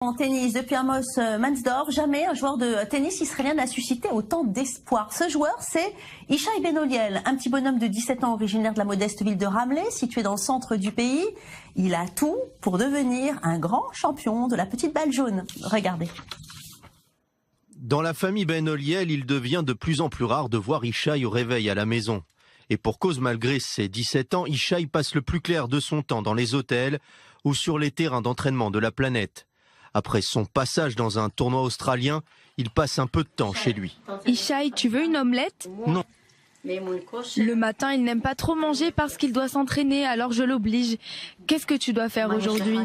En tennis, depuis Amos Mansdorf, jamais un joueur de tennis israélien n'a suscité autant d'espoir. Ce joueur, c'est Yishai Ben Oliel, un petit bonhomme de 17 ans originaire de la modeste ville de Ramleh, située dans le centre du pays. Il a tout pour devenir un grand champion de la petite balle jaune. Regardez. Dans la famille Ben Oliel, il devient de plus en plus rare de voir Yishai au réveil à la maison. Et pour cause, malgré ses 17 ans, Yishai passe le plus clair de son temps dans les hôtels ou sur les terrains d'entraînement de la planète. Après son passage dans un tournoi australien, il passe un peu de temps chez lui. Yishai, tu veux une omelette? Non. Le matin, il n'aime pas trop manger parce qu'il doit s'entraîner, alors je l'oblige. Qu'est-ce que tu dois faire aujourd'hui?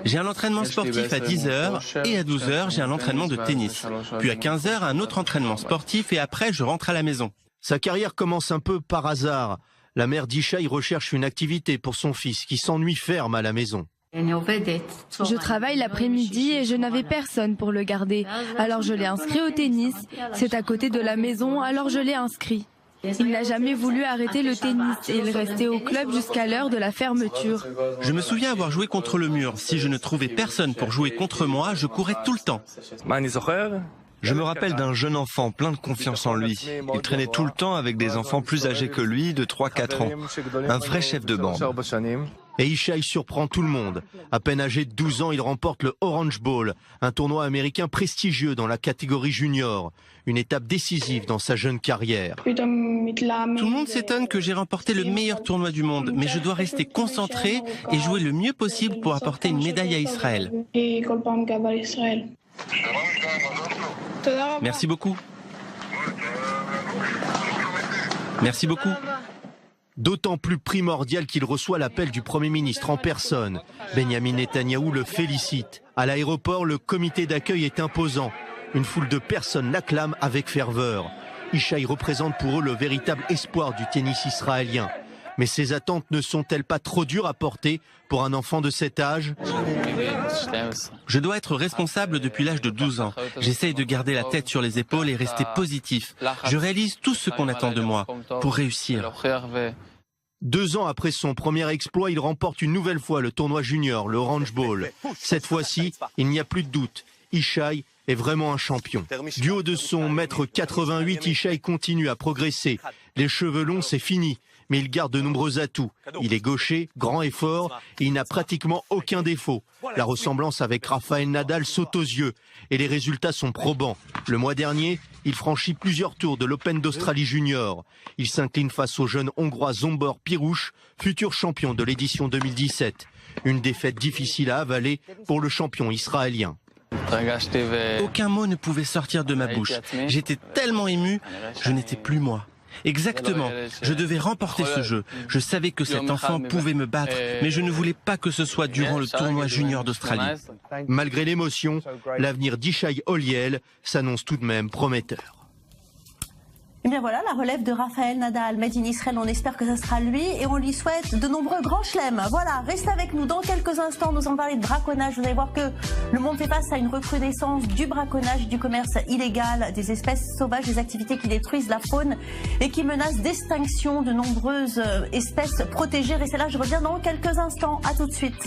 J'ai un entraînement sportif à 10h et à 12h, j'ai un entraînement de tennis. Puis à 15h, un autre entraînement sportif et après, je rentre à la maison. Sa carrière commence un peu par hasard. La mère d'Yishai recherche une activité pour son fils qui s'ennuie ferme à la maison. Je travaille l'après-midi et je n'avais personne pour le garder. Alors je l'ai inscrit au tennis. C'est à côté de la maison, alors je l'ai inscrit. Il n'a jamais voulu arrêter le tennis et il restait au club jusqu'à l'heure de la fermeture. Je me souviens avoir joué contre le mur. Si je ne trouvais personne pour jouer contre moi, je courais tout le temps. Je me rappelle d'un jeune enfant plein de confiance en lui. Il traînait tout le temps avec des enfants plus âgés que lui, de 3-4 ans. Un vrai chef de bande. Et Yishai surprend tout le monde. À peine âgé de 12 ans, il remporte le Orange Bowl, un tournoi américain prestigieux dans la catégorie junior. Une étape décisive dans sa jeune carrière. Tout le monde s'étonne que j'ai remporté le meilleur tournoi du monde, mais je dois rester concentré et jouer le mieux possible pour apporter une médaille à Israël. Merci beaucoup. Merci beaucoup. D'autant plus primordial qu'il reçoit l'appel du Premier ministre en personne. Benyamin Netanyahou le félicite. À l'aéroport, le comité d'accueil est imposant. Une foule de personnes l'acclament avec ferveur. Yishai représente pour eux le véritable espoir du tennis israélien. Mais ces attentes ne sont-elles pas trop dures à porter pour un enfant de cet âge? Je dois être responsable depuis l'âge de 12 ans. J'essaye de garder la tête sur les épaules et rester positif. Je réalise tout ce qu'on attend de moi pour réussir. 2 ans après son premier exploit, il remporte une nouvelle fois le tournoi junior, le Orange Bowl. Cette fois-ci, il n'y a plus de doute. Yishai est vraiment un champion. Du haut de son 1,88 m, Yishai continue à progresser. Les cheveux longs, c'est fini. Mais il garde de nombreux atouts. Il est gaucher, grand et fort, et il n'a pratiquement aucun défaut. La ressemblance avec Rafael Nadal saute aux yeux, et les résultats sont probants. Le mois dernier, il franchit plusieurs tours de l'Open d'Australie Junior. Il s'incline face au jeune Hongrois Zsombor Pirouch, futur champion de l'édition 2017. Une défaite difficile à avaler pour le champion israélien. Aucun mot ne pouvait sortir de ma bouche. J'étais tellement ému, je n'étais plus moi. Exactement, je devais remporter ce jeu. Je savais que cet enfant pouvait me battre, mais je ne voulais pas que ce soit durant le tournoi junior d'Australie. Malgré l'émotion, l'avenir d'Yishai Oliel s'annonce tout de même prometteur. Et bien voilà, la relève de Rafael Nadal, Made in Israël, on espère que ce sera lui et on lui souhaite de nombreux grands chelems. Voilà, restez avec nous dans quelques instants, nous allons parler de braconnage. Vous allez voir que le monde fait face à une recrudescence du braconnage, du commerce illégal, des espèces sauvages, des activités qui détruisent la faune et qui menacent d'extinction de nombreuses espèces protégées. Restez là, je reviens dans quelques instants. À tout de suite.